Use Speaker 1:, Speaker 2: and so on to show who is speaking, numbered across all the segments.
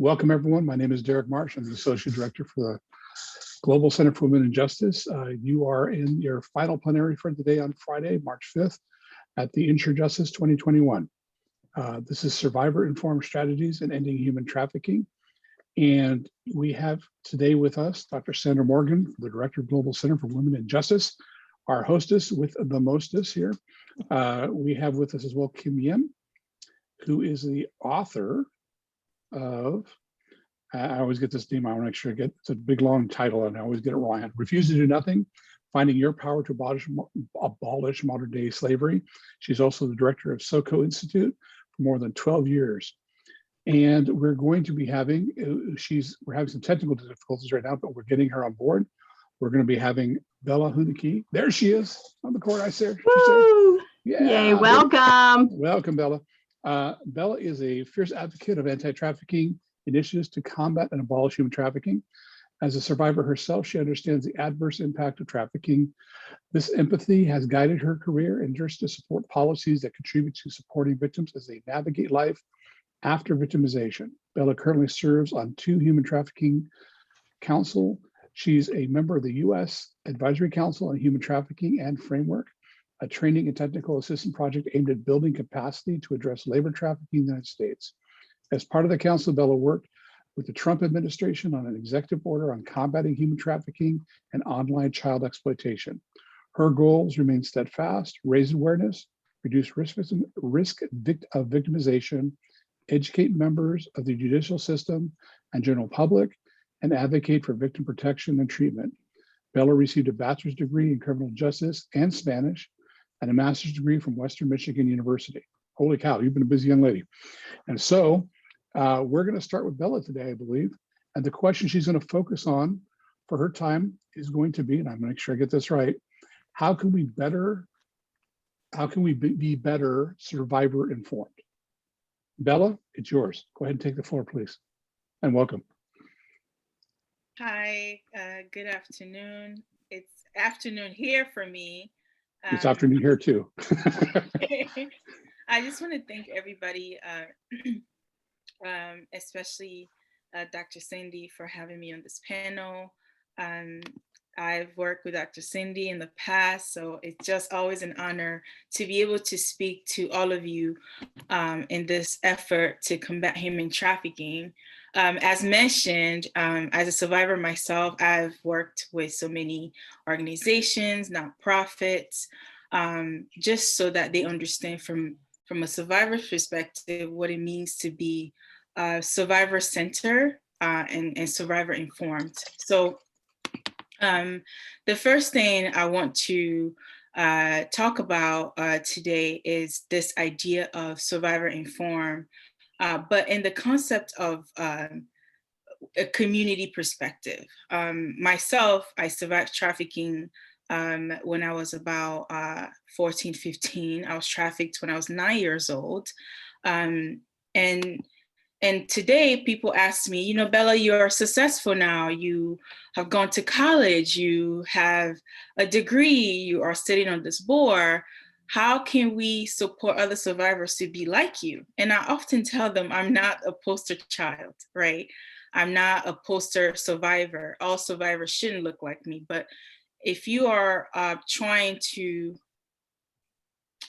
Speaker 1: Welcome, everyone. My name is Derek Marsh. I'm the Associate Director for the Global Center for Women and Justice. You are in your final plenary for today on Friday, March 5th at the Ensure Justice 2021. This is Survivor-Informed Strategies in Ending Human Trafficking. And we have today with us Dr. Sandie Morgan, the Director of Global Center for Women and Justice, our hostess with the mostess here. We have with us as well Kim Yim, who is the author of, I always get this name, I want to make sure I get, it's a big long title and I always get it wrong. Refuse to Do Nothing, Finding Your Power to Abolish Modern Day Slavery. She's also the director of SOCO Institute for more than 12 years. And we're going to be having, we're having some technical difficulties right now, but we're getting her on board. We're going to be having Bella Hounakey. There she is on the court. I see her.
Speaker 2: Woo!
Speaker 1: Yeah.
Speaker 2: Yay, welcome.
Speaker 1: Welcome, Bella. Bella is a fierce advocate of anti-trafficking initiatives to combat and abolish human trafficking. As a survivor herself, she understands the adverse impact of trafficking. This empathy has guided her career and urged to support policies that contribute to supporting victims as they navigate life after victimization. Bella currently serves on 2 Human Trafficking Council. She's a member of the U.S. Advisory Council on Human Trafficking and Framework, a training and technical assistance project aimed at building capacity to address labor trafficking in the United States. As part of the council, Bella worked with the Trump administration on an executive order on combating human trafficking and online child exploitation. Her goals remain steadfast: raise awareness, reduce risk of victimization, educate members of the judicial system and general public, and advocate for victim protection and treatment. Bella received a bachelor's degree in criminal justice and Spanish, and a master's degree from Western Michigan University. Holy cow, you've been a busy young lady. And so we're going to start with Bella today, I believe. And the question she's going to focus on for her time is going to be, and I'm going to make sure I get this right, how can we be better survivor informed? Bella, it's yours. Go ahead and take the floor, please. And welcome.
Speaker 3: Hi, good afternoon. It's afternoon here for me.
Speaker 1: It's afternoon here too.
Speaker 3: I just want to thank everybody, especially Dr. Sandie, for having me on this panel. I've worked with Dr. Sandie in the past, so it's just always an honor to be able to speak to all of you in this effort to combat human trafficking. As mentioned, as a survivor myself, I've worked with so many organizations, nonprofits, just so that they understand from a survivor's perspective what it means to be survivor-centered and survivor-informed. So the first thing I want to talk about today is this idea of survivor-informed, but in the concept of a community perspective. Myself, I survived trafficking when I was about 14, 15. I was trafficked when I was 9 years old. And today people ask me, you know, Bella, you're successful now. You have gone to college, you have a degree, you are sitting on this board. How can we support other survivors to be like you? And I often tell them I'm not a poster child, right? I'm not a poster survivor. All survivors shouldn't look like me. But if you are trying to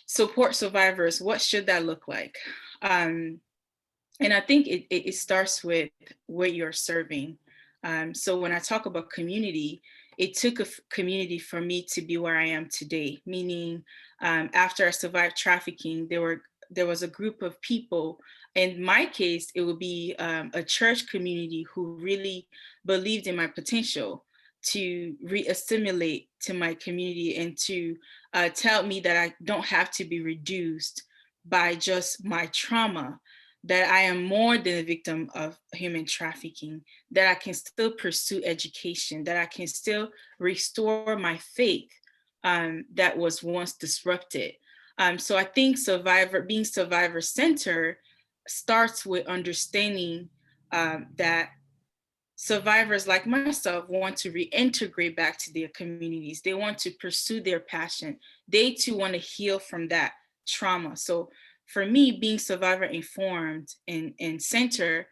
Speaker 3: support survivors, what should that look like? And I think it starts with where you're serving. So when I talk about community, it took a community for me to be where I am today, meaning after I survived trafficking, there was a group of people. In my case, it would be a church community who really believed in my potential to re-assimilate to my community and to tell me that I don't have to be reduced by just my trauma, that I am more than a victim of human trafficking, that I can still pursue education, that I can still restore my faith that was once disrupted. So I think being survivor-centered starts with understanding that survivors like myself want to reintegrate back to their communities. They want to pursue their passion. They too want to heal from that trauma. So for me, being survivor informed and centered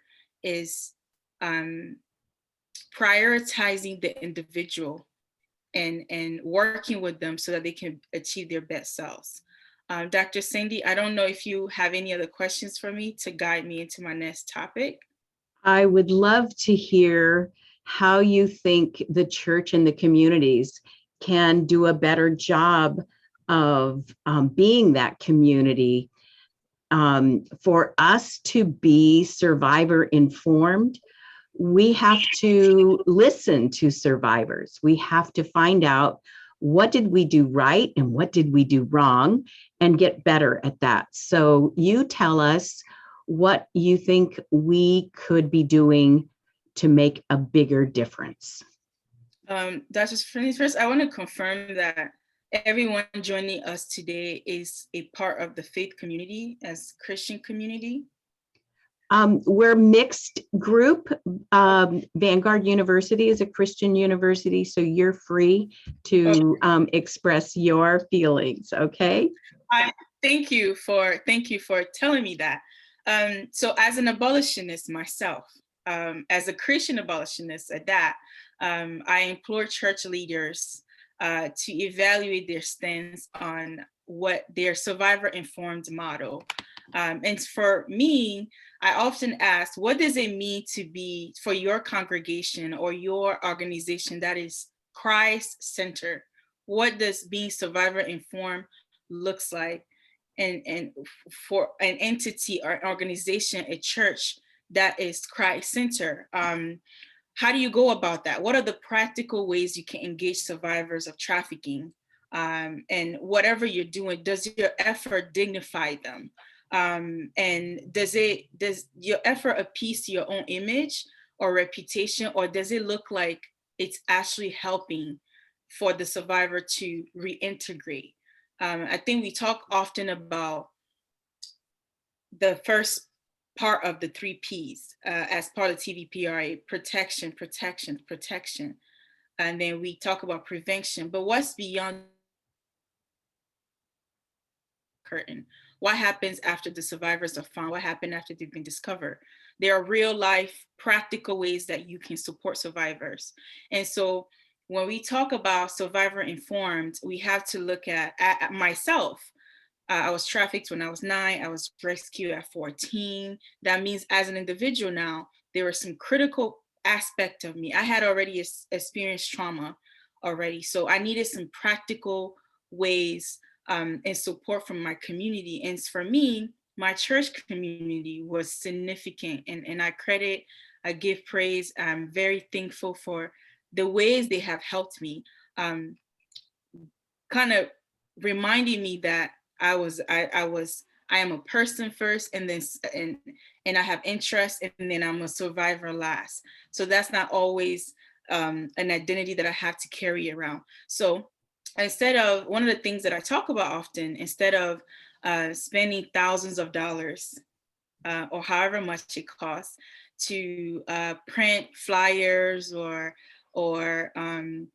Speaker 3: is prioritizing the individual and working with them so that they can achieve their best selves. Dr. Sandie, I don't know if you have any other questions for me to guide me into my next topic.
Speaker 2: I would love to hear how you think the church and the communities can do a better job of being that community. For us to be survivor informed, we have to listen to survivors. We have to find out, what did we do right and what did we do wrong, and get better at that. So you tell us what you think we could be doing to make a bigger difference.
Speaker 3: Dr. Finney, first, I want to confirm that everyone joining us today is a part of the faith community as Christian community.
Speaker 2: We're mixed group. Vanguard University is a Christian university, so you're free to express your feelings. Okay.
Speaker 3: Thank you for telling me that. So as an abolitionist myself, as a Christian abolitionist at that, I implore church leaders to evaluate their stance on what their survivor-informed model. And for me, I often ask, what does it mean to be, for your congregation or your organization that is Christ-centered? What does being survivor-informed looks like? And for an entity or organization, a church that is Christ-centered, how do you go about that? What are the practical ways you can engage survivors of trafficking? And whatever you're doing, does your effort dignify them? And does your effort appease to your own image or reputation, or does it look like it's actually helping for the survivor to reintegrate? I think we talk often about the first part of the 3 Ps as part of TVPRA: protection, protection, protection. And then we talk about prevention, but what's beyond the curtain? What happens after the survivors are found? What happened after they've been discovered? There are real life practical ways that you can support survivors. And so when we talk about survivor informed, we have to look at myself. I was trafficked when I was 9. I was rescued at 14. That means as an individual now, there were some critical aspect of me. I had already experienced trauma already. So I needed some practical ways and support from my community. And for me, my church community was significant. And I give praise. I'm very thankful for the ways they have helped me, kind of reminding me that I am a person first, and then and I have interest, and then I'm a survivor last. So that's not always an identity that I have to carry around. So instead of, one of the things that I talk about often, instead of spending thousands of dollars or however much it costs to print flyers or and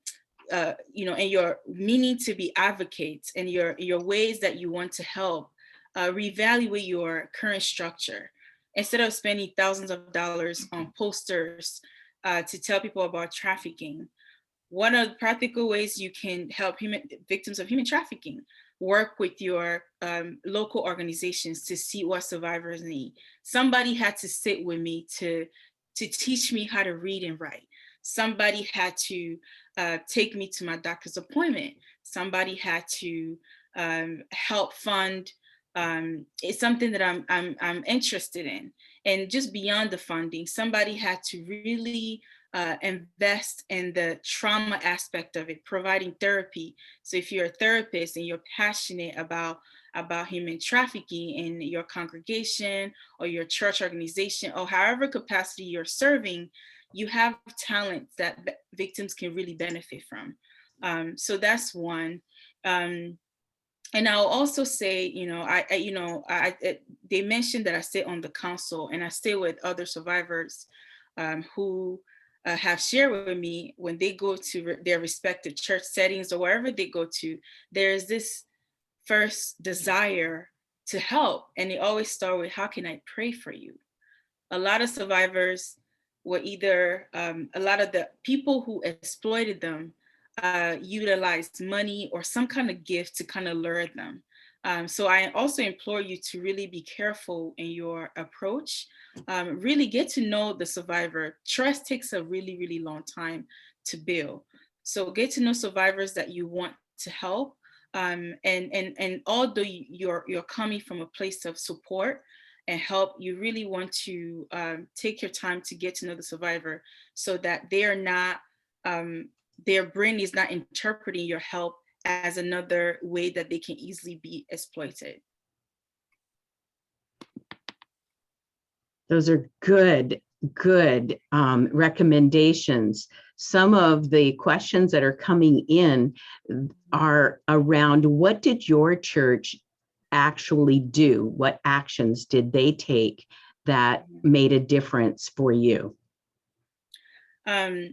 Speaker 3: your meaning to be advocates and your ways that you want to help, reevaluate your current structure. Instead of spending thousands of dollars on posters to tell people about trafficking, what are the practical ways you can help victims of human trafficking? Work with your local organizations to see what survivors need. Somebody had to sit with me to teach me how to read and write. Somebody had to take me to my doctor's appointment. Somebody had to help fund. It's something that I'm interested in. And just beyond the funding, somebody had to really invest in the trauma aspect of it, providing therapy. So if you're a therapist and you're passionate about human trafficking in your congregation or your church organization or however capacity you're serving, you have talents that victims can really benefit from. So that's one. And I'll also say, they mentioned that I sit on the council, and I stay with other survivors who have shared with me when they go to their respective church settings or wherever they go to, there's this first desire to help. And they always start with, how can I pray for you? a lot of survivors were either, a lot of the people who exploited them utilized money or some kind of gift to kind of lure them. So I also implore you to really be careful in your approach. Really get to know the survivor. Trust takes a really, really long time to build. So get to know survivors that you want to help. And although you're coming from a place of support and help, you really want to take your time to get to know the survivor so that they are not, their brain is not interpreting your help as another way that they can easily be exploited.
Speaker 2: Those are good recommendations. Some of the questions that are coming in are around, what did your church actually do? What actions did they take that made a difference for you?
Speaker 3: I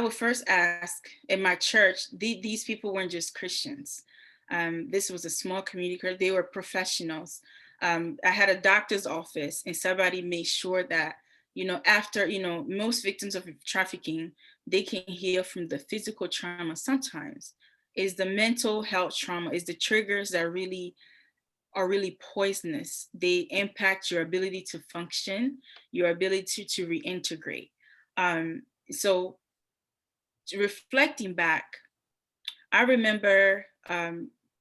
Speaker 3: would first ask, in my church, these people weren't just Christians. This was a small community. They were professionals. I had a doctor's office, and somebody made sure that, after, most victims of trafficking, they can heal from the physical trauma. Sometimes is the mental health trauma, is the triggers that really are really poisonous. They impact your ability to function, your ability to reintegrate. So reflecting back, I remember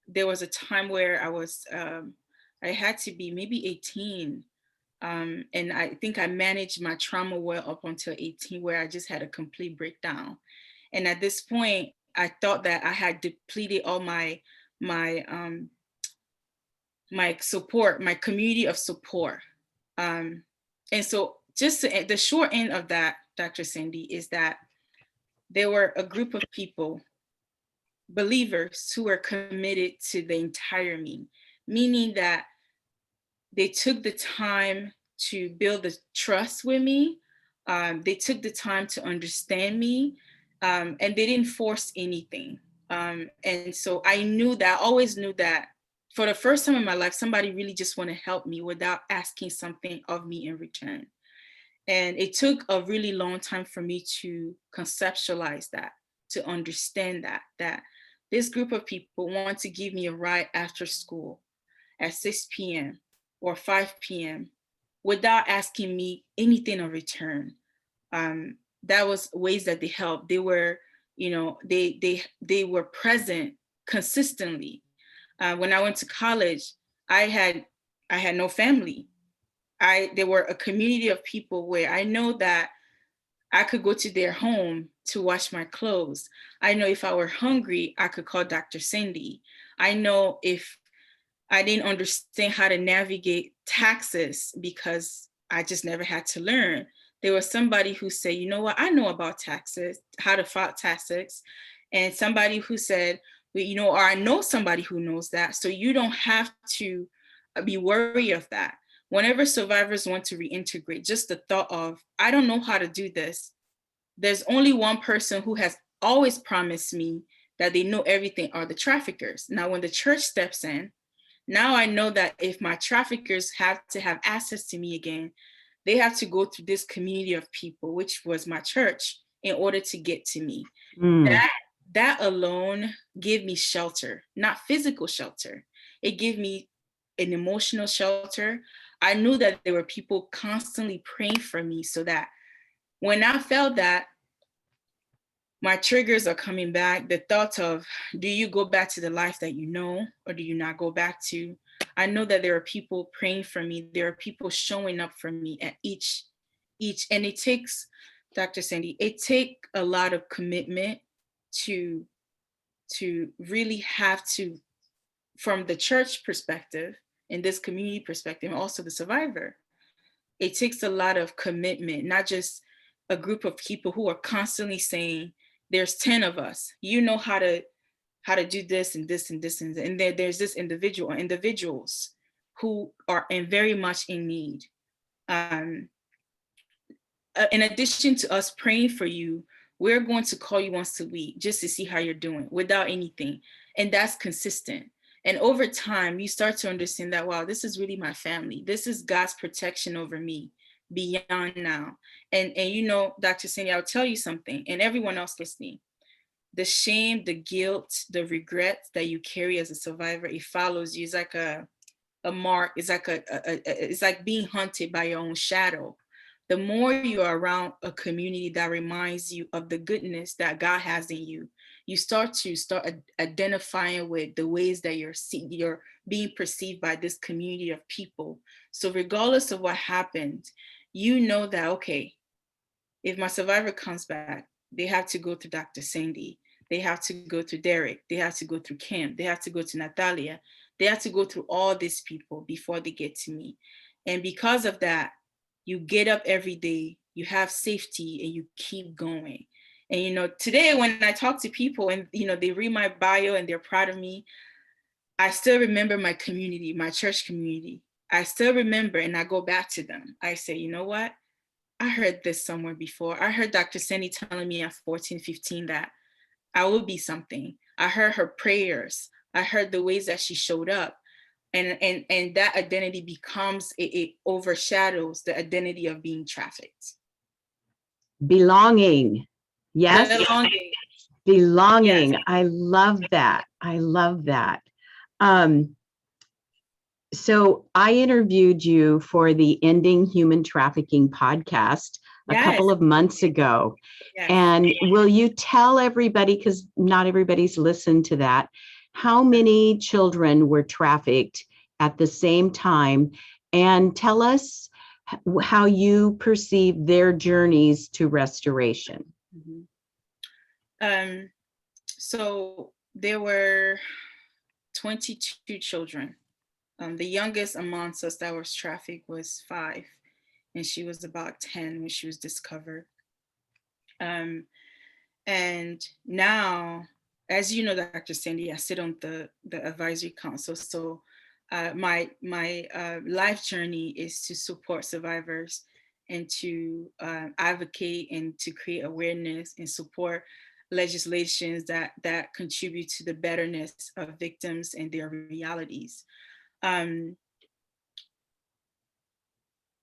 Speaker 3: there was a time where I had to be maybe 18. And I think I managed my trauma well up until 18, where I just had a complete breakdown. And at this point, I thought that I had depleted all my support, my community of support. And so just the short end of that, Dr. Sandie, is that there were a group of people, believers, who were committed to the entire me, meaning that they took the time to build the trust with me. They took the time to understand me, and they didn't force anything. And so I always knew that for the first time in my life, somebody really just want to help me without asking something of me in return. And it took a really long time for me to conceptualize that, to understand that this group of people want to give me a ride after school at 6 p.m. or 5 p.m. without asking me anything in return. That was ways that they helped. They were, they were present consistently. When I went to college, I had no family. There were a community of people where I know that I could go to their home to wash my clothes. I know if I were hungry, I could call Dr. Sandie. I know if I didn't understand how to navigate taxes because I just never had to learn, there was somebody who said, you know what, I know about taxes, how to file taxes. And somebody who said, well, or I know somebody who knows that. So you don't have to be worried of that. Whenever survivors want to reintegrate, just the thought of, I don't know how to do this. There's only one person who has always promised me that they know everything, are the traffickers. Now, when the church steps in, now I know that if my traffickers have to have access to me again, they have to go through this community of people, which was my church, in order to get to me. That alone gave me shelter, not physical shelter. It gave me an emotional shelter. I knew that there were people constantly praying for me, so that when I felt that my triggers are coming back, the thought of, do you go back to the life that you know, or do you not go back to? I know that there are people praying for me. There are people showing up for me at each, and it takes, Dr. Sandie, it takes a lot of commitment to really have to, from the church perspective, in this community perspective, and also the survivor, it takes a lot of commitment, not just a group of people who are constantly saying, there's 10 of us, you know how to do this and this and this, and there's this individual or individuals who are very much in need. In addition to us praying for you, we're going to call you once a week just to see how you're doing without anything. And that's consistent. And over time, you start to understand that, wow, this is really my family. This is God's protection over me beyond now. And you know, Dr. Sandie, I'll tell you something, and everyone else listening, the shame, the guilt, the regret that you carry as a survivor, it follows you. It's like a mark. It's like it's like being hunted by your own shadow. The more you're around a community that reminds you of the goodness that God has in you, you start identifying with the ways that you're being perceived by this community of people. So regardless of what happened, you know that, okay, if my survivor comes back, they have to go through Dr. Sandie, they have to go through Derek, they have to go through Kim, they have to go to Natalia, they have to go through all these people before they get to me. And because of that, you get up every day, you have safety, and you keep going. And, you know, today when I talk to people and, you know, they read my bio and they're proud of me, I still remember my community, my church community. I still remember, and I go back to them. I say, you know what? I heard this somewhere before. I heard Dr. Sandie telling me at 14, 15 that I will be something. I heard her prayers. I heard the ways that she showed up. And that identity becomes, it overshadows the identity of being trafficked.
Speaker 2: Belonging. Yes.
Speaker 3: Belonging.
Speaker 2: Belonging.
Speaker 3: Yes.
Speaker 2: I love that. I love that. So I interviewed you for the Ending Human Trafficking podcast a couple of months ago.
Speaker 3: Yes.
Speaker 2: And will you tell everybody, because not everybody's listened to that, how many children were trafficked at the same time? And tell us how you perceive their journeys to restoration.
Speaker 3: So there were 22 children. The youngest amongst us that was trafficked was 5, and she was about 10 when she was discovered. And now, as you know, Dr. Sandie, I sit on the advisory council. So my life journey is to support survivors and to advocate and to create awareness and support legislations that contribute to the betterness of victims and their realities.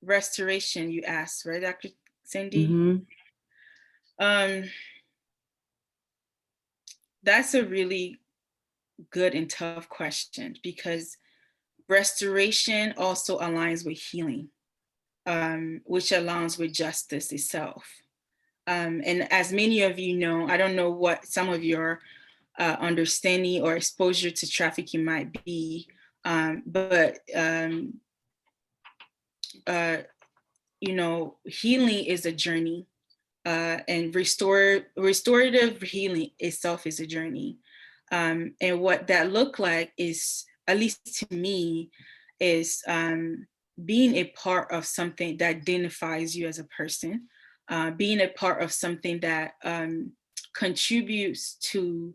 Speaker 3: Restoration, you asked, right, Dr. Sandie?
Speaker 2: Mm-hmm.
Speaker 3: That's a really good and tough question, because restoration also aligns with healing, which aligns with justice itself. And as many of you know, I don't know what some of your understanding or exposure to trafficking might be, but you know, healing is a journey, and restorative healing itself is a journey. And what that looked like is, at least to me, is being a part of something that identifies you as a person, being a part of something that contributes to,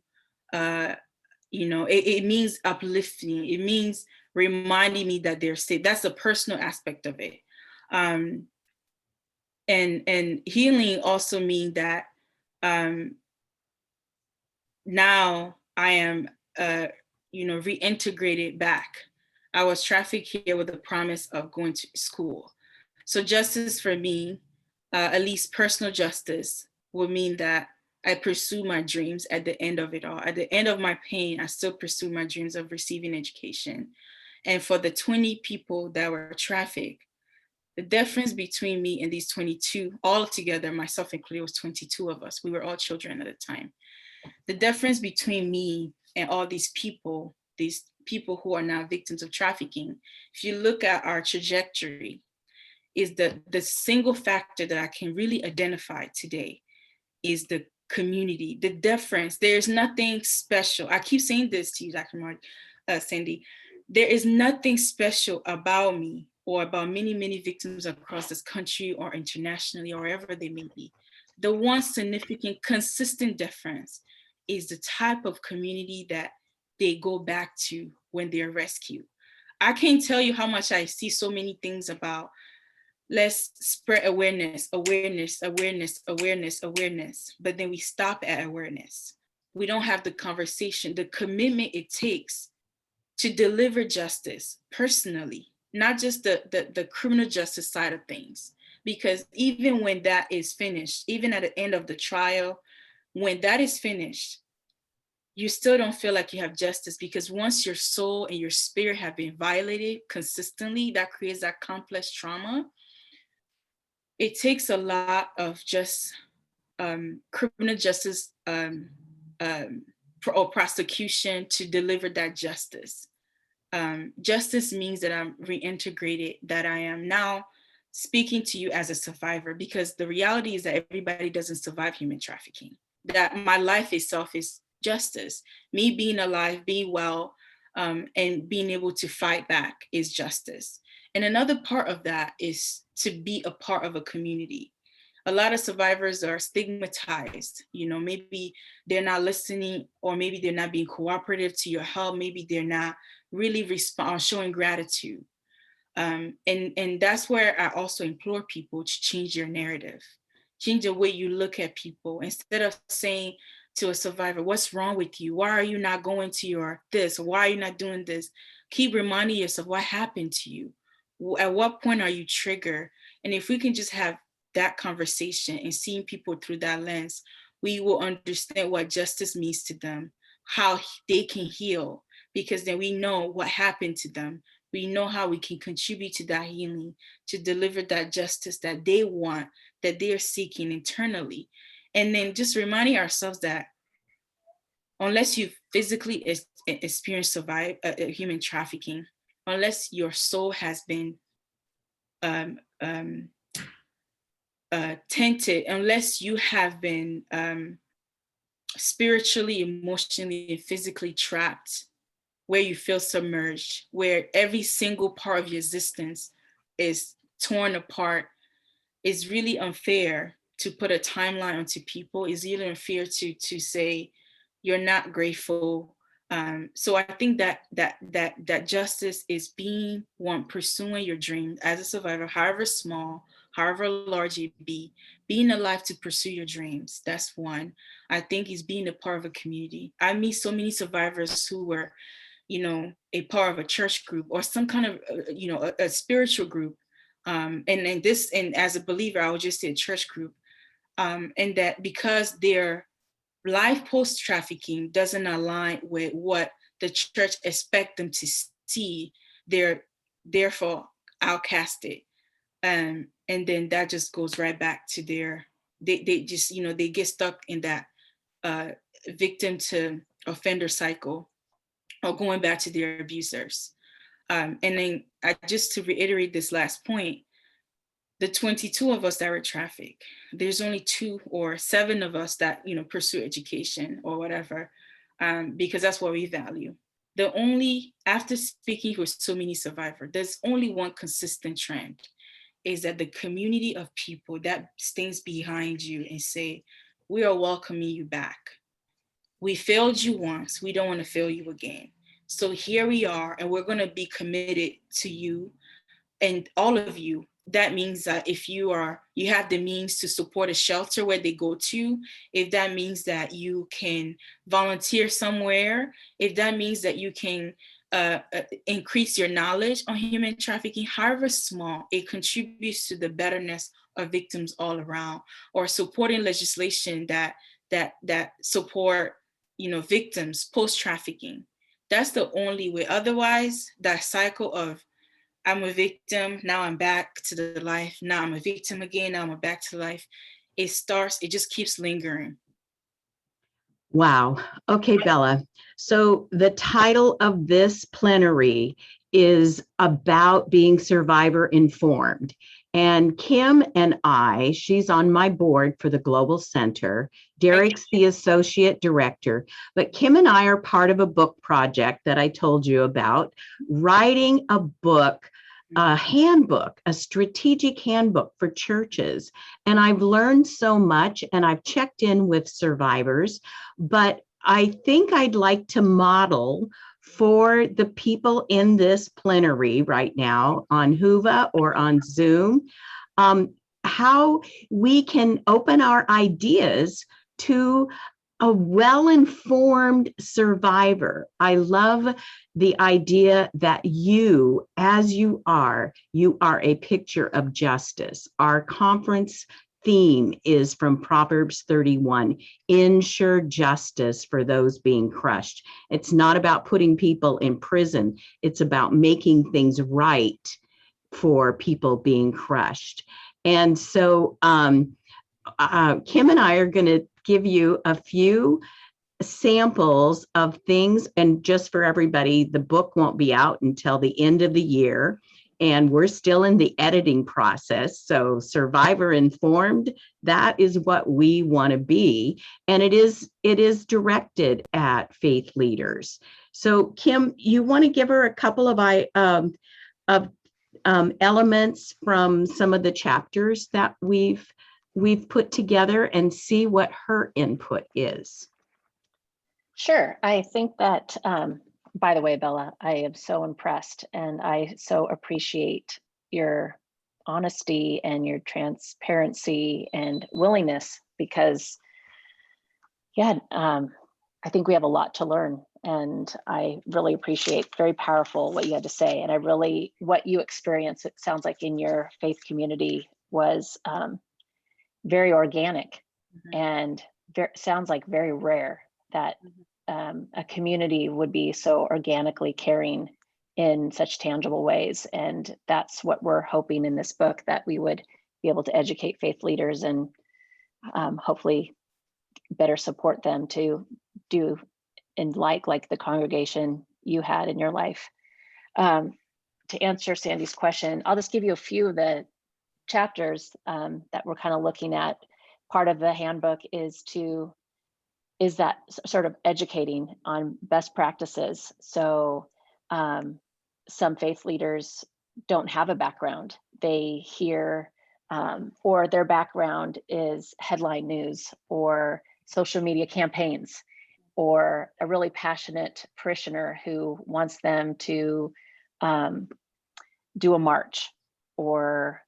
Speaker 3: you know, it means uplifting. It means reminding me that they're safe. That's the personal aspect of it. And healing also means that now I am, you know, reintegrated back. I was trafficked here with the promise of going to school. So justice for me, at least personal justice, would mean that I pursue my dreams at the end of it all. At the end of my pain, I still pursue my dreams of receiving education. And for the 20 people that were trafficked, the difference between me and these 22, all together, myself included, was 22 of us. We were all children at the time. The difference between me and all these people who are now victims of trafficking, if you look at our trajectory, is the single factor that I can really identify today is the community, the difference. There's nothing special. I keep saying this to you, Dr. Sandie. There is nothing special about me or about many, many victims across this country or internationally or wherever they may be. The one significant, consistent difference is the type of community that they go back to when they're rescued. I can't tell you how much I see so many things about, let's spread awareness, awareness, awareness, awareness, awareness. But then we stop at awareness. We don't have the conversation, the commitment it takes to deliver justice personally, not just the criminal justice side of things. Because even when that is finished, even at the end of the trial, when that is finished, you still don't feel like you have justice, because once your soul and your spirit have been violated consistently, that creates that complex trauma. It takes a lot of just criminal justice or prosecution to deliver that justice. Justice means that I'm reintegrated, that I am now speaking to you as a survivor, because the reality is that everybody doesn't survive human trafficking. That my life itself is justice. Me being alive, being well, and being able to fight back is justice. And another part of that is to be a part of a community. A lot of survivors are stigmatized. Maybe they're not listening, or maybe they're not being cooperative to your help. Maybe they're not really showing gratitude. And that's where I also implore people to change your narrative, change the way you look at people. Instead of saying to a survivor, what's wrong with you? Why are you not going to your this? Why are you not doing this? Keep reminding yourself what happened to you. At what point are you triggered? And if we can just have that conversation and seeing people through that lens, we will understand what justice means to them, how they can heal, because then we know what happened to them. We know how we can contribute to that healing, to deliver that justice that they want, that they're seeking internally. And then just reminding ourselves that unless you've physically experienced human trafficking, unless your soul has been tainted, unless you have been spiritually, emotionally, and physically trapped, where you feel submerged, where every single part of your existence is torn apart, it's really unfair to put a timeline onto people. It's really unfair to say you're not grateful. So I think that justice is pursuing your dream as a survivor, however small, however large it be, being alive to pursue your dreams. That's one. I think is being a part of a community. I meet so many survivors who were, a part of a church group or some kind of, a spiritual group. And as a believer, I would just say a church group. And that because their life post-trafficking doesn't align with what the church expect them to see, they're therefore outcasted. And then that just goes right back to they just, they get stuck in that victim to offender cycle, or going back to their abusers. And then just to reiterate this last point, the 22 of us that were trafficked, there's only 2 or 7 of us that, pursue education or whatever, because that's what we value. After speaking with so many survivors, there's only one consistent trend, is that the community of people that stands behind you and say, we are welcoming you back. We failed you once, we don't want to fail you again. So here we are, and we're going to be committed to you and all of you. That means that if you have the means to support a shelter where they go to, if that means that you can volunteer somewhere, if that means that you can increase your knowledge on human trafficking, however small, it contributes to the betterness of victims all around, or supporting legislation that support, victims post-trafficking. That's the only way. Otherwise, that cycle of I'm a victim, now I'm back to the life, now I'm a victim again, now I'm back to life, it just keeps lingering.
Speaker 2: Wow. Okay, Bella. So the title of this plenary is about being survivor informed. And Kim and she's on my board for the Global Center. Derek's the associate director, but Kim and I are part of a book project that I told you about, writing a book, a handbook, a strategic handbook for churches. And I've learned so much, and I've checked in with survivors, but I think I'd like to model for the people in this plenary right now on Whova or on Zoom, how we can open our ideas to a well-informed survivor. I love the idea that you, as you are a picture of justice. Our conference theme is from Proverbs 31, ensure justice for those being crushed. It's not about putting people in prison. It's about making things right for people being crushed. And so Kim and I are going to give you a few samples of things. And just for everybody, the book won't be out until the end of the year. And we're still in the editing process. So survivor informed, that is what we want to be. And it is directed at faith leaders. So Kim, you want to give her a couple of elements from some of the chapters that we've put together and see what her input is.
Speaker 4: Sure. I think that, by the way, Bella, I am so impressed and I so appreciate your honesty and your transparency and willingness because, yeah, I think we have a lot to learn and I really appreciate, very powerful what you had to say. And what you experienced, it sounds like in your faith community was very organic and sounds like very rare that a community would be so organically caring in such tangible ways. And that's what we're hoping in this book, that we would be able to educate faith leaders and hopefully better support them to do and like the congregation you had in your life. To answer Sandie's question, I'll just give you a few of the chapters that we're kind of looking at. Part of the handbook is that sort of educating on best practices. So some faith leaders don't have a background. They hear, or their background is headline news or social media campaigns, or a really passionate parishioner who wants them to do a march or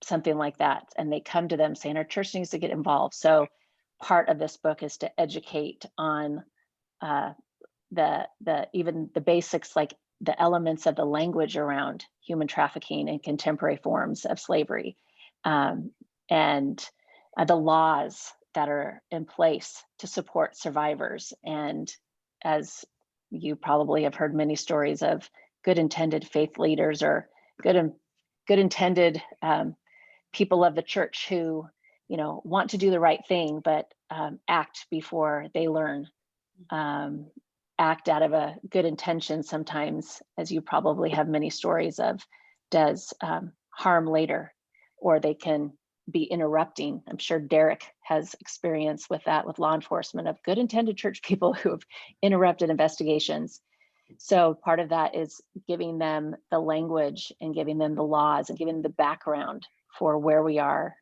Speaker 4: something like that. And they come to them saying, our church needs to get involved. So part of this book is to educate on even the basics, like the elements of the language around human trafficking and contemporary forms of slavery, and the laws that are in place to support survivors. And as you probably have heard many stories of good intended faith leaders or good intended people of the church who want to do the right thing, but act before they learn, act out of a good intention sometimes, as you probably have many stories of, does harm later, or they can be interrupting. I'm sure Derek has experience with that with law enforcement, of good intended church people who have interrupted investigations. So part of that is giving them the language and giving them the laws and giving them the background for where we are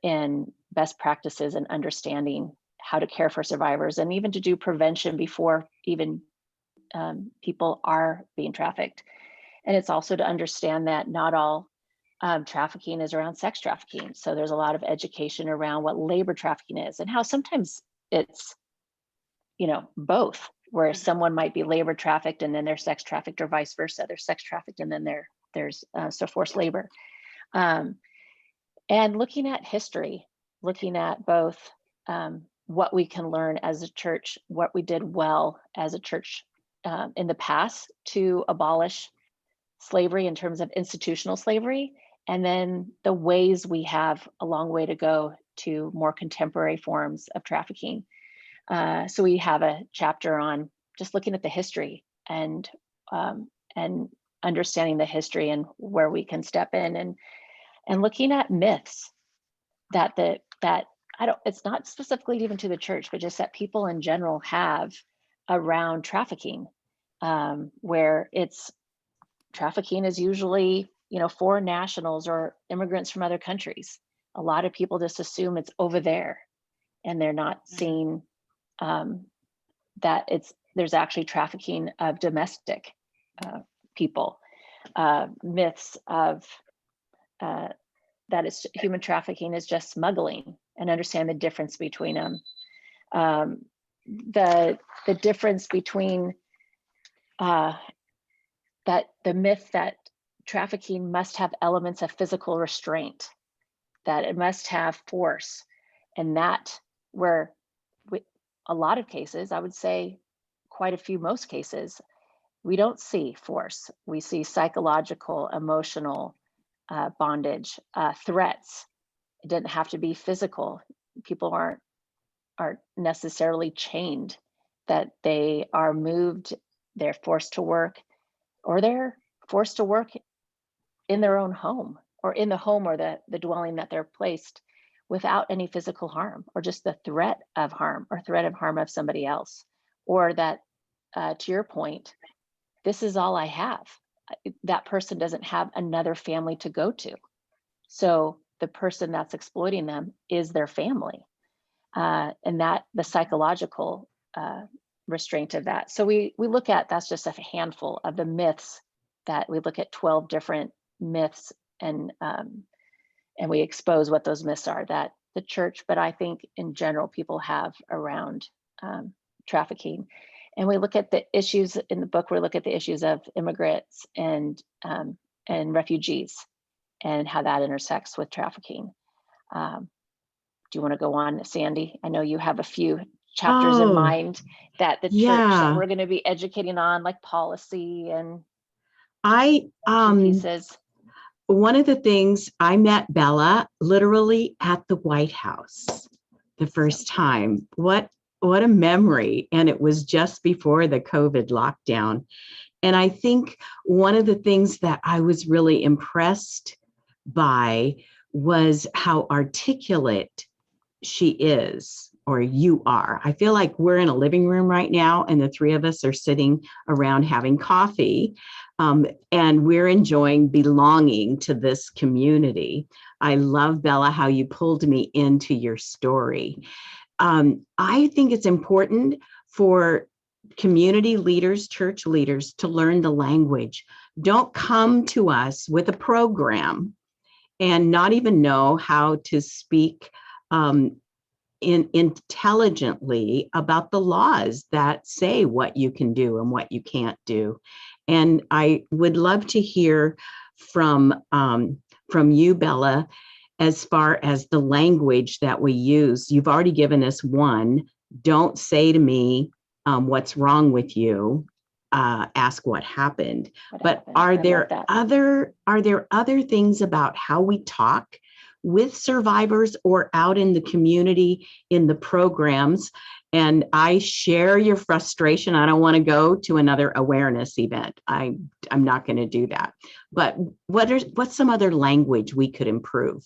Speaker 4: in best practices and understanding how to care for survivors and even to do prevention before even people are being trafficked. And it's also to understand that not all trafficking is around sex trafficking. So there's a lot of education around what labor trafficking is and how sometimes it's, both, where someone might be labor trafficked and then they're sex trafficked, or vice versa. They're sex trafficked and then there's forced labor. And looking at history, looking at both what we can learn as a church, what we did well as a church in the past to abolish slavery in terms of institutional slavery, and then the ways we have a long way to go to more contemporary forms of trafficking. So we have a chapter on just looking at the history and understanding the history and where we can step in, and looking at myths that it's not specifically even to the church, but just that people in general have around trafficking, where trafficking is usually, foreign nationals or immigrants from other countries. A lot of people just assume it's over there, and they're not seeing that there's actually trafficking of domestic people. Myths of that is human trafficking is just smuggling, and understand the difference between them. The difference between that the myth that trafficking must have elements of physical restraint, that it must have force, and that where a lot of cases, I would say quite a few, most cases, we don't see force. We see psychological, emotional bondage, threats. It doesn't have to be physical. People aren't necessarily chained, that they are moved, they're forced to work, or they're forced to work in their own home, or in the home or the dwelling that they're placed, without any physical harm, or just the threat of harm, or threat of harm of somebody else. Or that, to your point, this is all I have. That person doesn't have another family to go to. So the person that's exploiting them is their family. And that the psychological restraint of that. So we look at, that's just a handful of the myths that we look at, 12 different myths, and we expose what those myths are that the church, but I think in general people have around trafficking. And we look at the issues in the book. We look at the issues of immigrants and refugees, and how that intersects with trafficking. Do you want to go on, Sandie? I know you have a few chapters in mind that the church that we're going to be educating on, like policy and pieces.
Speaker 2: One of the things, I met Bella literally at the White House the first time. What a memory. And it was just before the COVID lockdown. And I think one of the things that I was really impressed by was how articulate she is, or you are. I feel like we're in a living room right now, and the three of us are sitting around having coffee, and we're enjoying belonging to this community. I love, Bella, how you pulled me into your story. I think it's important for community leaders, church leaders, to learn the language. Don't come to us with a program and not even know how to speak intelligently about the laws that say what you can do and what you can't do. And I would love to hear from you, Bella, as far as the language that we use. You've already given us one. Don't say to me, what's wrong with you? Ask what happened. But are there other things about how we talk with survivors or out in the community in the programs? And I share your frustration. I don't want to go to another awareness event. I'm not going to do that. But what's some other language we could improve?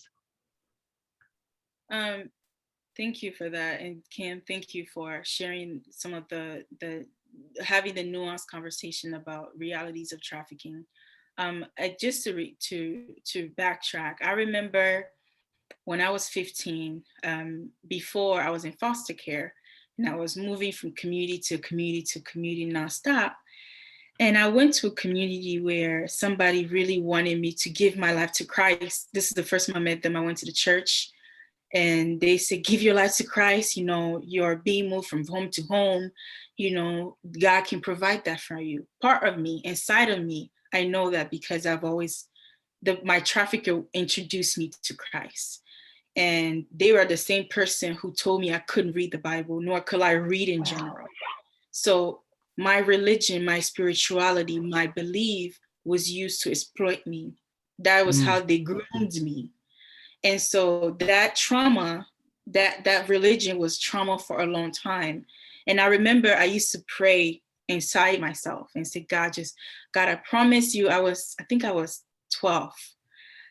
Speaker 3: Thank you for that. And Kim, thank you for sharing some of the having the nuanced conversation about realities of trafficking. Just to backtrack, I remember when I was 15, before I was in foster care, and I was moving from community to community to community nonstop. And I went to a community where somebody really wanted me to give my life to Christ. This is the first time I met them. I went to the church, and they said, give your life to Christ. You're being moved from home to home. God can provide that for you. Part of me, inside of me, I know that because my trafficker introduced me to Christ. And they were the same person who told me I couldn't read the Bible, nor could I read in general. So my religion, my spirituality, my belief was used to exploit me. That was how they groomed me. And so that trauma, that religion was trauma for a long time. And I remember I used to pray inside myself and say, God, I promise you, I think I was 12.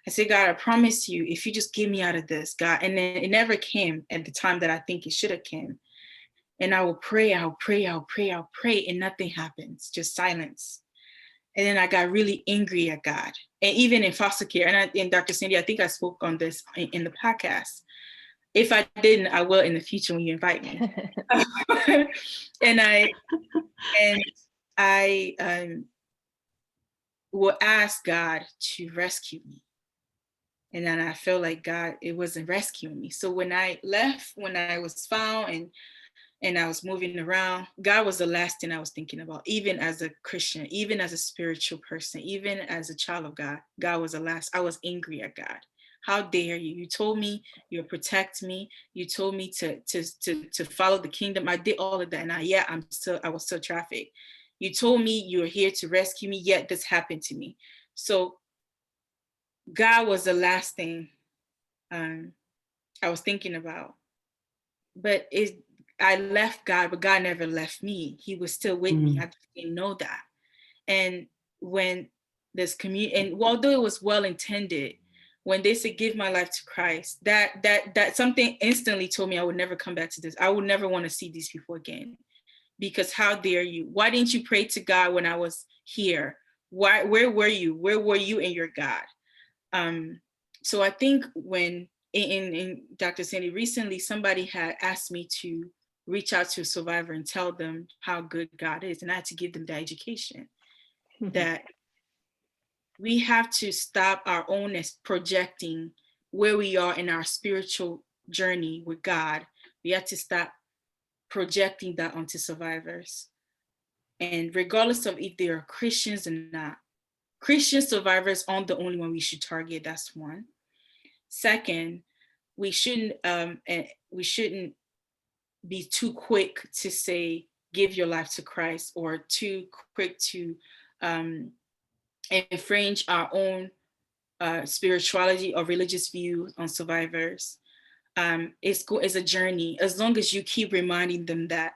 Speaker 3: I said, God, I promise you, if you just get me out of this, God. And then it never came at the time that I think it should have came. And I will pray, I'll pray, and nothing happens, just silence. And then I got really angry at God. And even in foster care, and Dr. Sandie, I think I spoke on this in the podcast. If I didn't, I will in the future when you invite me. And I will ask God to rescue me. And then I felt like God, it wasn't rescuing me. So when I left, when I was found, and and I was moving around, God was the last thing I was thinking about, even as a Christian, even as a spiritual person, even as a child of God. God was the last. I was angry at God. How dare you? You told me you'll protect me. You told me to follow the kingdom. I did all of that, and I was still trafficked. You told me you were here to rescue me, yet this happened to me. So God was the last thing I was thinking about. But I left God, but God never left me. He was still with me. I didn't know that. And when this community, and although it was well intended, when they said give my life to Christ, that something instantly told me I would never come back to this. I would never want to see these people again. Because how dare you? Why didn't you pray to God when I was here? Where were you? Where were you in your God? So I think when in Dr. Sandie, recently somebody had asked me to reach out to a survivor and tell them how good God is, and I had to give them the education that we have to stop our own projecting where we are in our spiritual journey with God. We have to stop projecting that onto survivors. And regardless of if they are Christians or not, Christian survivors aren't the only one we should target. That's one. Second, we shouldn't be too quick to say give your life to Christ, or too quick to infringe our own spirituality or religious view on survivors. It's a journey. As long as you keep reminding them that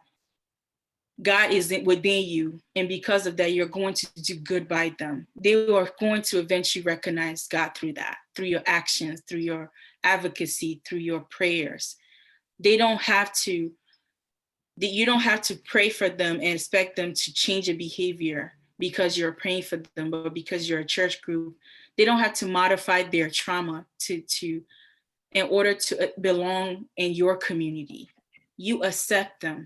Speaker 3: God is within you, and because of that, you're going to do good by them. They are going to eventually recognize God through that, through your actions, through your advocacy, through your prayers. You don't have to pray for them and expect them to change their behavior because you're praying for them, but because you're a church group. They don't have to modify their trauma in order to belong in your community. You accept them.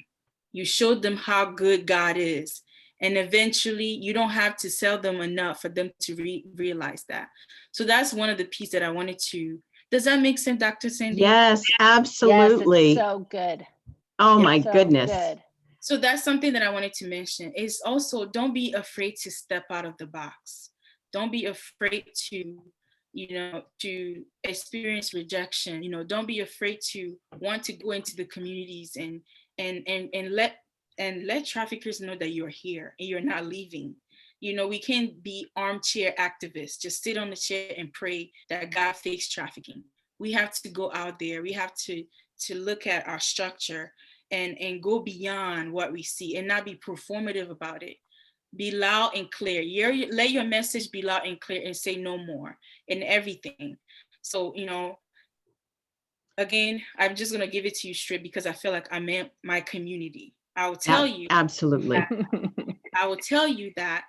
Speaker 3: You showed them how good God is. And eventually you don't have to sell them enough for them to realize that. So that's one of the pieces that I wanted to, does that make sense, Dr. Sandie?
Speaker 2: Yes, absolutely.
Speaker 4: Yes, it's so good.
Speaker 2: Oh
Speaker 3: Yeah.
Speaker 2: my
Speaker 4: So
Speaker 2: goodness.
Speaker 4: good.
Speaker 3: So that's something that I wanted to mention, is also don't be afraid to step out of the box. Don't be afraid to experience rejection. Don't be afraid to want to go into the communities and let traffickers know that you're here and you're not leaving. We can't be armchair activists, just sit on the chair and pray that God fix trafficking. We have to go out there. We have to look at our structure and go beyond what we see and not be performative about it. Be loud and clear. Let your message be loud and clear, and say no more in everything. So, again, I'm just going to give it to you straight because I feel like I'm in my community. I will tell you.
Speaker 2: Absolutely.
Speaker 3: I will tell you that,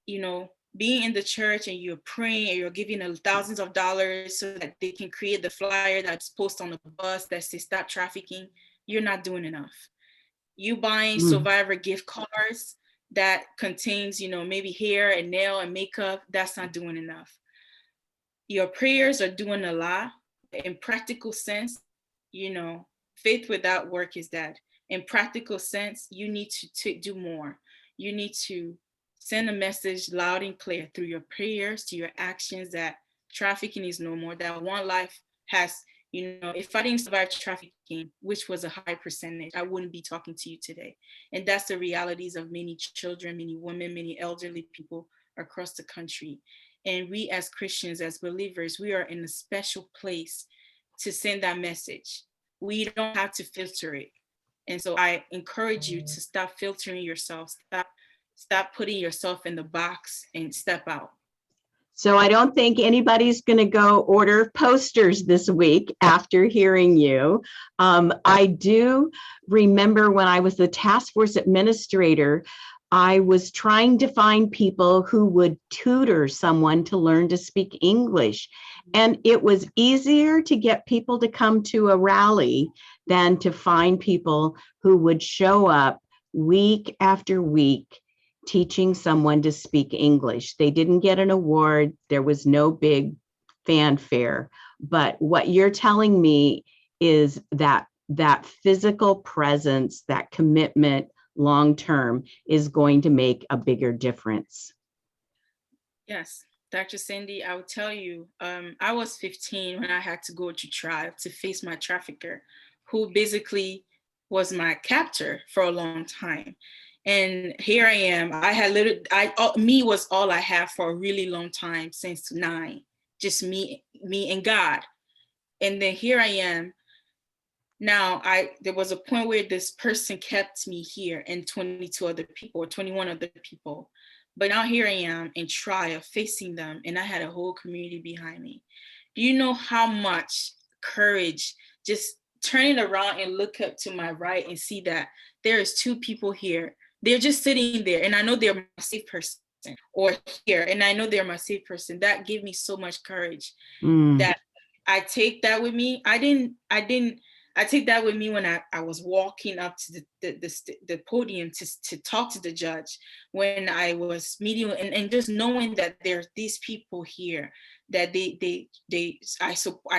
Speaker 3: being in the church and you're praying and you're giving thousands of dollars so that they can create the flyer that's posted on the bus that says stop trafficking, you're not doing enough. You buying survivor gift cards that contains, maybe hair and nail and makeup, that's not doing enough. Your prayers are doing a lot. In practical sense, faith without work is dead. In practical sense, you need to do more. You need to send a message loud and clear through your prayers, to your actions, that trafficking is no more, that one life has, if I didn't survive trafficking, which was a high percentage, I wouldn't be talking to you today. And that's the realities of many children, many women, many elderly people across the country. And we as Christians, as believers, we are in a special place to send that message. We don't have to filter it. And so I encourage you to stop filtering yourself, stop putting yourself in the box, and step out.
Speaker 2: So I don't think anybody's going to go order posters this week after hearing you. I do remember when I was the task force administrator, I was trying to find people who would tutor someone to learn to speak English. And it was easier to get people to come to a rally than to find people who would show up week after week teaching someone to speak English. They didn't get an award. There was no big fanfare. But what you're telling me is that that physical presence, that commitment long-term is going to make a bigger difference.
Speaker 3: Yes, Dr. Sandie, I will tell you, I was 15 when I had to go to trial to face my trafficker, who basically was my captor for a long time. And here I am. I had me was all I had for a really long time, since 9, just me and God. And then here I am. Now, there was a point where this person kept me here and 22 other people, or 21 other people. But now here I am in trial facing them, and I had a whole community behind me. Do you know how much courage just turning around and look up to my right and see that there is 2 people here. They're just sitting there, and I know they're my safe person, or here, and I know they're my safe person. That gave me so much courage that I take that with me. I take that with me when I was walking up to the podium to talk to the judge, when I was meeting, and just knowing that there's these people here, that I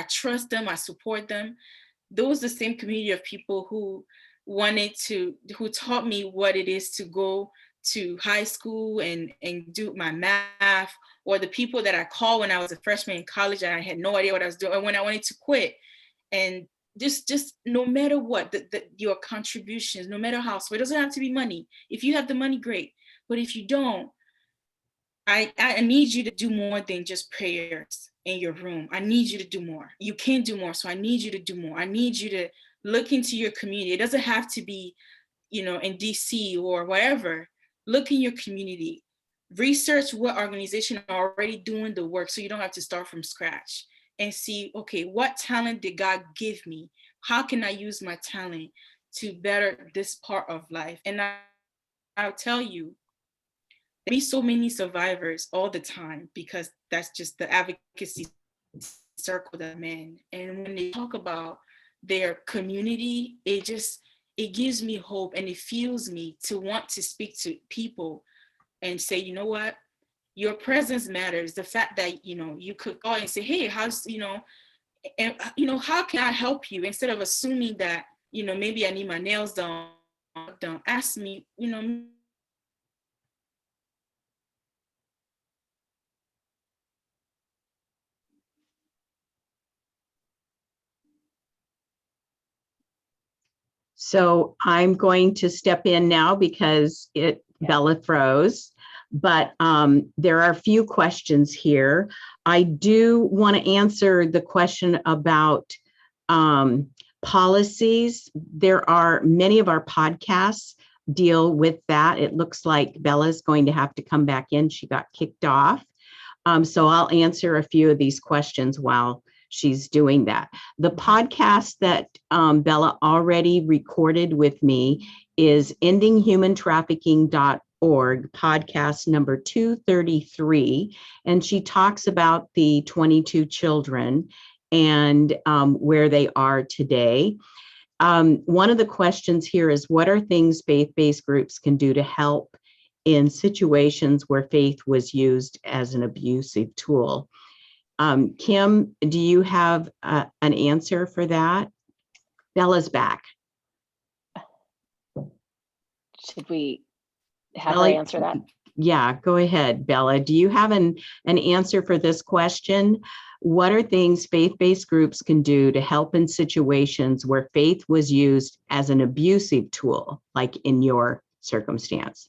Speaker 3: trust them, I support them. Those the same community of people who taught me what it is to go to high school and do my math, or the people that I called when I was a freshman in college and I had no idea what I was doing, when I wanted to quit. And just no matter what, your contributions, no matter how, so it doesn't have to be money. If you have the money, great. But if you don't, I need you to do more than just prayers in your room. I need you to do more. You can do more. So I need you to do more. I need you to look into your community. It doesn't have to be, in DC or wherever. Look in your community. Research what organizations are already doing the work, so you don't have to start from scratch, and see, okay, what talent did God give me? How can I use my talent to better this part of life? And I'll tell you, there be so many survivors all the time, because that's just the advocacy circle that I'm in. And when they talk about their community, it gives me hope, and it fuels me to want to speak to people and say, you know what? Your presence matters. The fact that, you could call and say, hey, how's, and, how can I help you? Instead of assuming that, maybe I need my nails done. Ask me,
Speaker 2: So I'm going to step in now because Bella froze, but there are a few questions here. I do want to answer the question about policies. There are many of our podcasts deal with that. It looks like Bella's going to have to come back in. She got kicked off. So I'll answer a few of these questions while she's doing that. The podcast that Bella already recorded with me is endinghumantrafficking.org, podcast number 233. And she talks about the 22 children and where they are today. One of the questions here is, what are things faith-based groups can do to help in situations where faith was used as an abusive tool? Kim, do you have an answer for that? Bella's back.
Speaker 4: Should we have her answer that?
Speaker 2: Yeah, go ahead, Bella. Do you have an answer for this question? What are things faith-based groups can do to help in situations where faith was used as an abusive tool, like in your circumstance?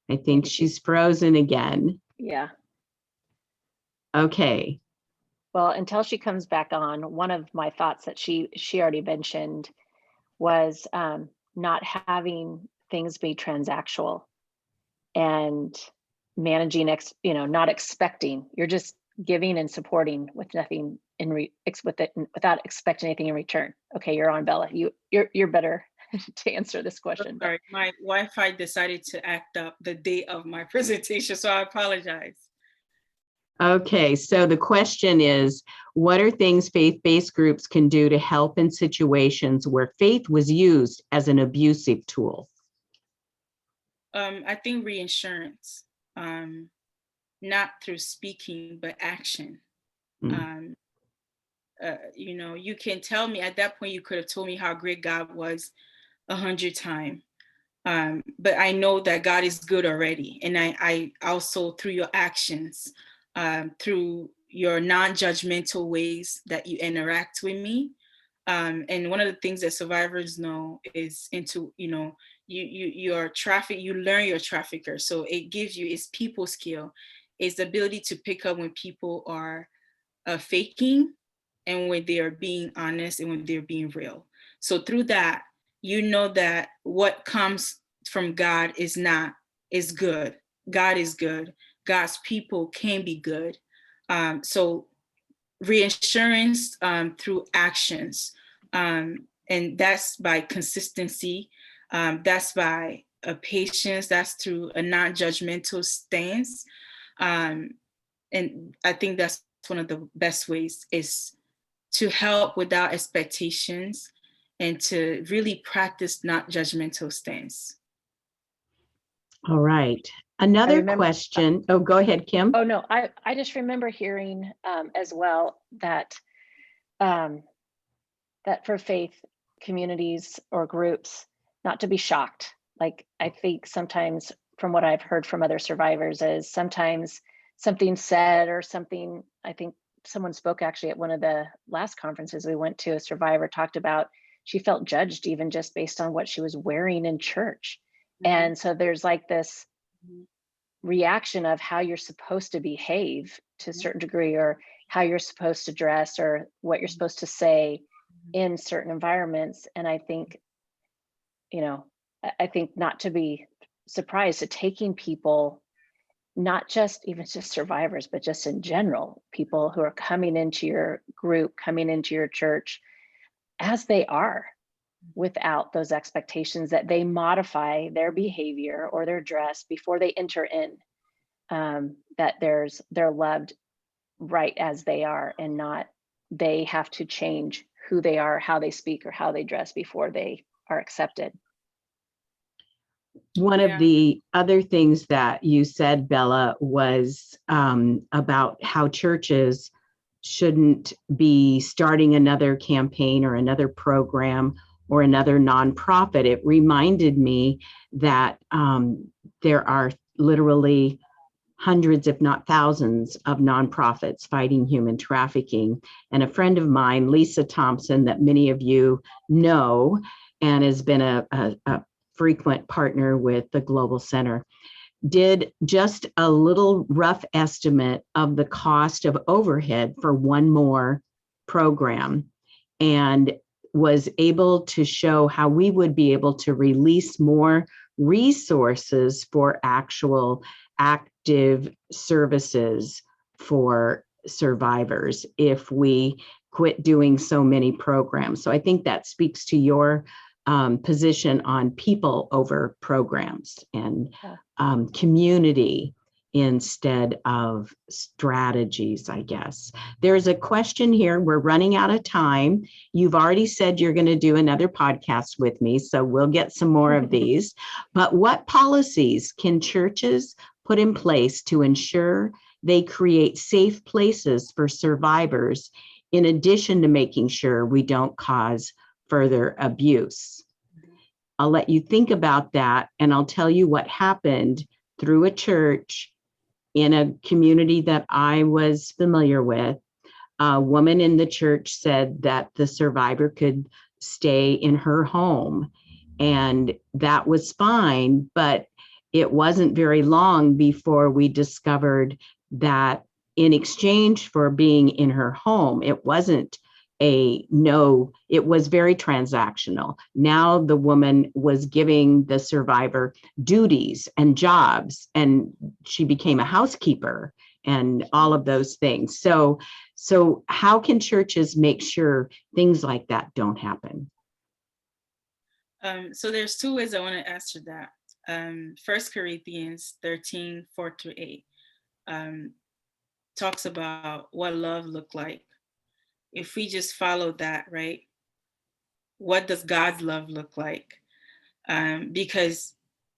Speaker 2: I think she's frozen again.
Speaker 4: Yeah.
Speaker 2: Okay.
Speaker 4: Well, until she comes back on, one of my thoughts that she already mentioned was not having things be transactional and managing, not expecting. You're just giving and supporting with nothing without expecting anything in return. Okay, you're on, Bella. You're better to answer this question.
Speaker 3: Sorry, my Wi-Fi decided to act up the day of my presentation, so I apologize.
Speaker 2: Okay, so the question is, what are things faith-based groups can do to help in situations where faith was used as an abusive tool?
Speaker 3: I think reinsurance. not through speaking, but action.
Speaker 2: Mm.
Speaker 3: You can tell me at that point, you could have told me how great God was 100 times. But I know that God is good already. And I also, through your actions, through your non-judgmental ways that you interact with me. And one of the things that survivors know is you learn your trafficker. So it gives you, it's people skill, it's the ability to pick up when people are faking and when they are being honest and when they're being real. So through that, you know that what comes from God is good. God is good. God's people can be good. So reassurance through actions. And that's by consistency. That's by a patience. That's through a non-judgmental stance. And I think that's one of the best ways is to help without expectations and to really practice not judgmental stance.
Speaker 2: All right. Another
Speaker 4: remember-
Speaker 2: question. Oh, go ahead, Kim.
Speaker 4: Oh, no, I just remember hearing as well that that for faith communities or groups, not to be shocked. Like, I think sometimes from what I've heard from other survivors is sometimes something said or something, I think someone spoke actually at one of the last conferences we went to, a survivor talked about she felt judged even just based on what she was wearing in church. And so there's like this reaction of how you're supposed to behave to a certain degree, or how you're supposed to dress, or what you're supposed to say in certain environments. And I think, I think not to be surprised to taking people, not just even just survivors, but just in general, people who are coming into your group, coming into your church as they are, without those expectations, that they modify their behavior or their dress before they enter in, that they're loved right as they are, and not they have to change who they are, how they speak, or how they dress before they are accepted.
Speaker 2: One of the other things that you said, Bella, was about how churches shouldn't be starting another campaign or another program or another nonprofit. It reminded me that there are literally hundreds, if not thousands, of nonprofits fighting human trafficking. And a friend of mine, Lisa Thompson, that many of you know, and has been a frequent partner with the Global Center, did just a little rough estimate of the cost of overhead for one more program, and was able to show how we would be able to release more resources for actual active services for survivors if we quit doing so many programs. So I think that speaks to your position on people over programs and community instead of strategies, I guess. There's a question here. We're running out of time. You've already said you're going to do another podcast with me, so we'll get some more of these. But what policies can churches put in place to ensure they create safe places for survivors, in addition to making sure we don't cause further abuse? I'll let you think about that, and I'll tell you what happened through a church in a community that I was familiar with. A woman in the church said that the survivor could stay in her home, and that was fine, but it wasn't very long before we discovered that in exchange for being in her home, it wasn't it was very transactional. Now the woman was giving the survivor duties and jobs, and she became a housekeeper and all of those things. So how can churches make sure things like that don't happen?
Speaker 3: So there's two ways I want to answer that. 1 Corinthians 13, 4-8 talks about what love looked like. If we just follow that, right? What does God's love look like? Because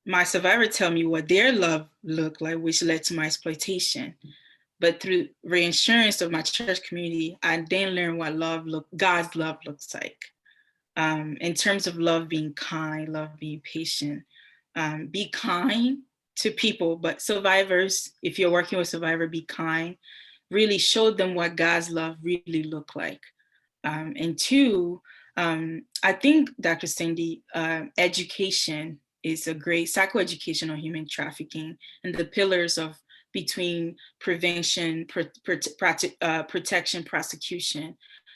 Speaker 3: my survivor tell me what their love looked like, which led to my exploitation. But through reassurance of my church community, I then learned what God's love looks like. In terms of love being kind, love being patient, be kind to people, but survivors, if you're working with survivor, be kind, really show them what God's love really look like. And two, I think, Dr. Sandie, education is a great psychoeducation on human trafficking and the pillars of between prevention, protection, prosecution.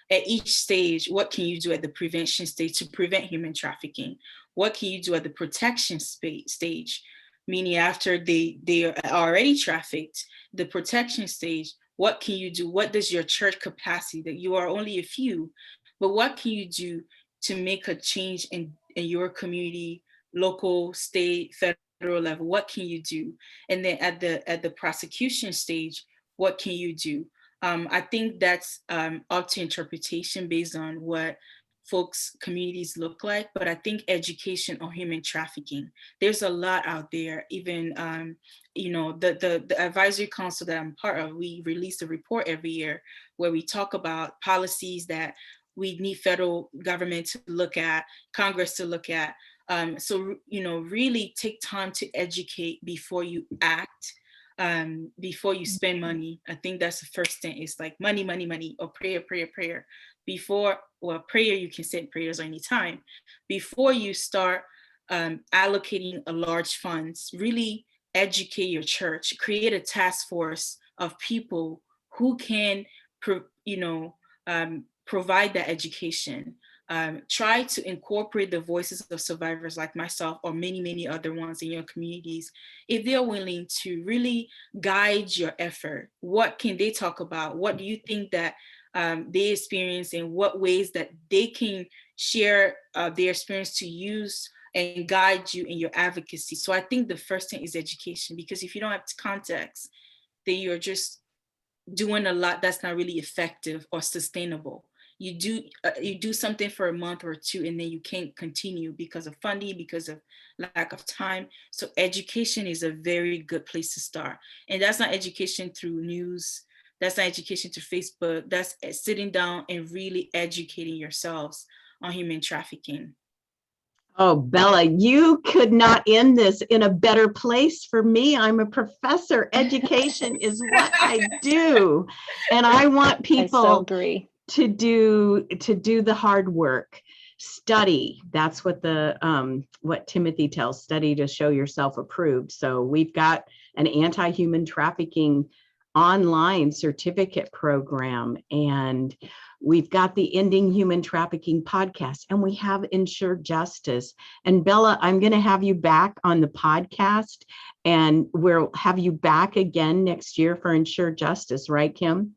Speaker 3: At each stage, what can you do at the prevention stage to prevent human trafficking? What can you do at the protection stage? Meaning after they are already trafficked, the protection stage, what can you do? What does your church capacity, that you are only a few, but what can you do to make a change in your community, local, state, federal level? What can you do? And then at the prosecution stage, what can you do? I think that's up to interpretation based on what folks' communities look like, but I think education on human trafficking, there's a lot out there. Even the advisory council that I'm part of, we release a report every year where we talk about policies that we need federal government to look at, Congress to look at. So really take time to educate before you act, before you spend money. I think that's the first thing. It's like money, or prayer. Before, well, prayer, you can send prayers anytime. Before you start allocating a large funds, really educate your church, create a task force of people who can, provide that education. Try to incorporate the voices of survivors like myself or many other ones in your communities. If they're willing to really guide your effort, what can they talk about? What do you think that they experience, and what ways that they can share their experience to use and guide you in your advocacy? So I think the first thing is education, because if you don't have context, then you're just doing a lot that's not really effective or sustainable. You do something for a month or two, and then you can't continue because of funding, because of lack of time. So education is a very good place to start. And that's not education through news. That's not education through Facebook. That's sitting down and really educating yourselves on human trafficking.
Speaker 2: Oh, Bella, you could not end this in a better place for me. I'm a professor. Education is what I do. And I want people
Speaker 4: I so agree.
Speaker 2: to do the hard work. Study. That's what what Timothy tells, study to show yourself approved. So we've got an anti-human trafficking online certificate program, and we've got the Ending Human Trafficking podcast, and we have Ensure Justice. And Bella, I'm going to have you back on the podcast, and we'll have you back again next year for Ensure Justice, right, Kim?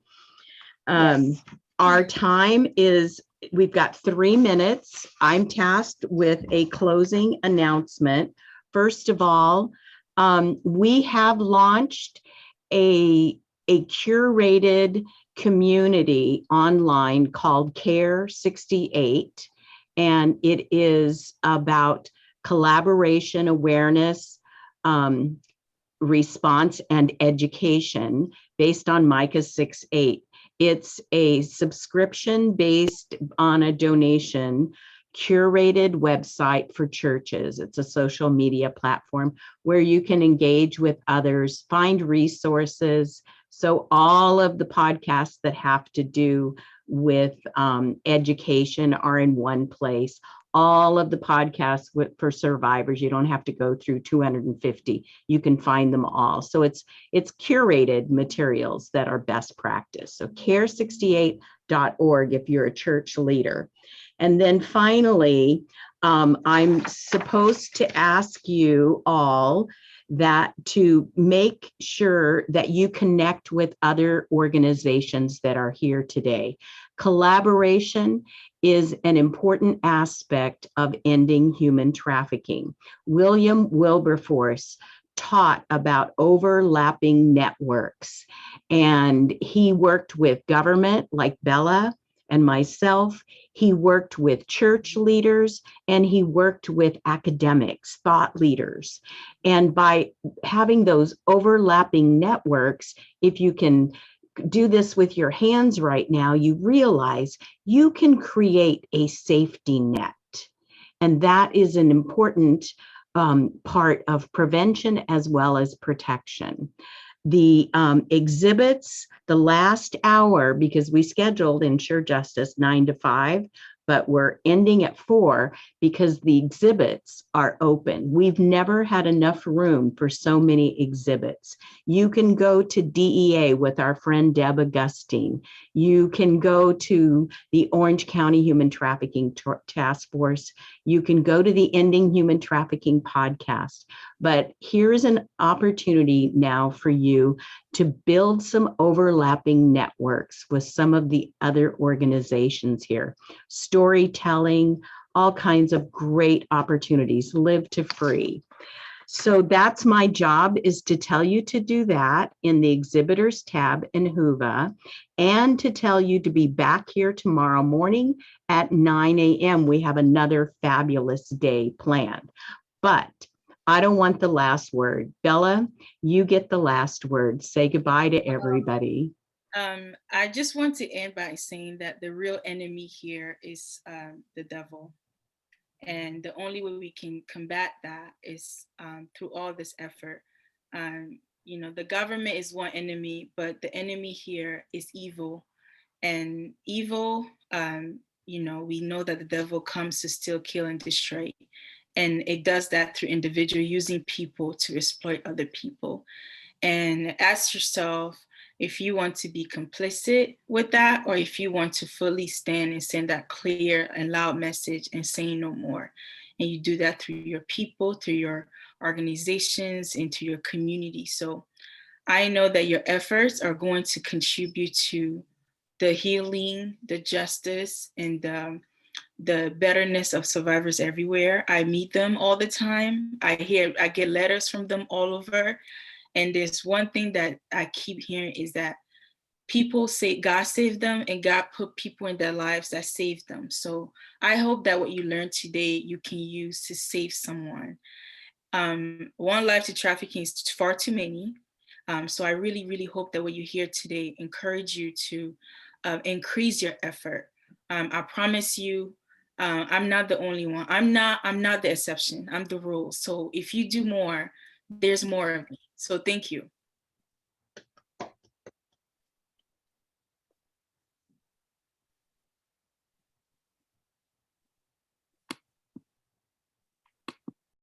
Speaker 4: Yes.
Speaker 2: Our time is, we've got 3 minutes. I'm tasked with a closing announcement. First of all, we have launched a curated community online called Care 68, and it is about collaboration, awareness, response, and education based on Micah 6:8. It's a subscription based on a donation curated website for churches. It's a social media platform where you can engage with others, find resources. So all of the podcasts that have to do with education are in one place. All of the podcasts for survivors, you don't have to go through 250. You can find them all. So it's curated materials that are best practice. So care68.org if you're a church leader. And then finally, I'm supposed to ask you all that to make sure that you connect with other organizations that are here today. Collaboration is an important aspect of ending human trafficking. William Wilberforce taught about overlapping networks, and he worked with government like Bella, and myself. He worked with church leaders and he worked with academics, thought leaders. And by having those overlapping networks, if you can do this with your hands right now, you realize you can create a safety net. And that is an important part of prevention as well as protection. The exhibits, the last hour, because we scheduled Ensure Justice 9 to 5, but we're ending at 4 because the exhibits are open. We've never had enough room for so many exhibits. You can go to DEA with our friend Deb Augustine. You can go to the Orange County Human Trafficking Task Force. You can go to the Ending Human Trafficking podcast. But here's an opportunity now for you to build some overlapping networks with some of the other organizations here. Storytelling, all kinds of great opportunities, live to free. So that's my job, is to tell you to do that in the exhibitors tab in Whova, and to tell you to be back here tomorrow morning at 9 a.m. We have another fabulous day planned. But I don't want the last word. Bella, you get the last word. Say goodbye to everybody.
Speaker 3: I just want to end by saying that the real enemy here is the devil. And the only way we can combat that is through all this effort. You know, the government is one enemy, but the enemy here is evil. And evil, you know, we know that the devil comes to steal, kill, and destroy. And it does that through individual using people to exploit other people. And ask yourself if you want to be complicit with that, or if you want to fully stand and send that clear and loud message and say no more. And you do that through your people, through your organizations, into your community. So I know that your efforts are going to contribute to the healing, the justice, and the betterness of survivors everywhere. I meet them all the time. I get letters from them all over. And there's one thing that I keep hearing is that people say God saved them, and God put people in their lives that saved them. So I hope that what you learned today, you can use to save someone. One life to trafficking is far too many. So I really, really hope that what you hear today encourage you to increase your effort. I promise you, I'm not the only one. I'm not the exception. I'm the rule. So if you do more, there's more of me. So thank you.